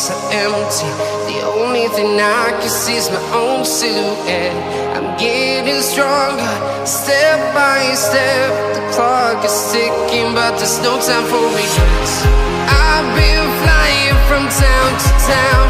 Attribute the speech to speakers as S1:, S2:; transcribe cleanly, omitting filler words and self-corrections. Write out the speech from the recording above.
S1: so empty. The only thing I can see is my own silhouette. I'm getting stronger, step by step. The clock is ticking, but there's no time for regrets. I've been flying from town to town,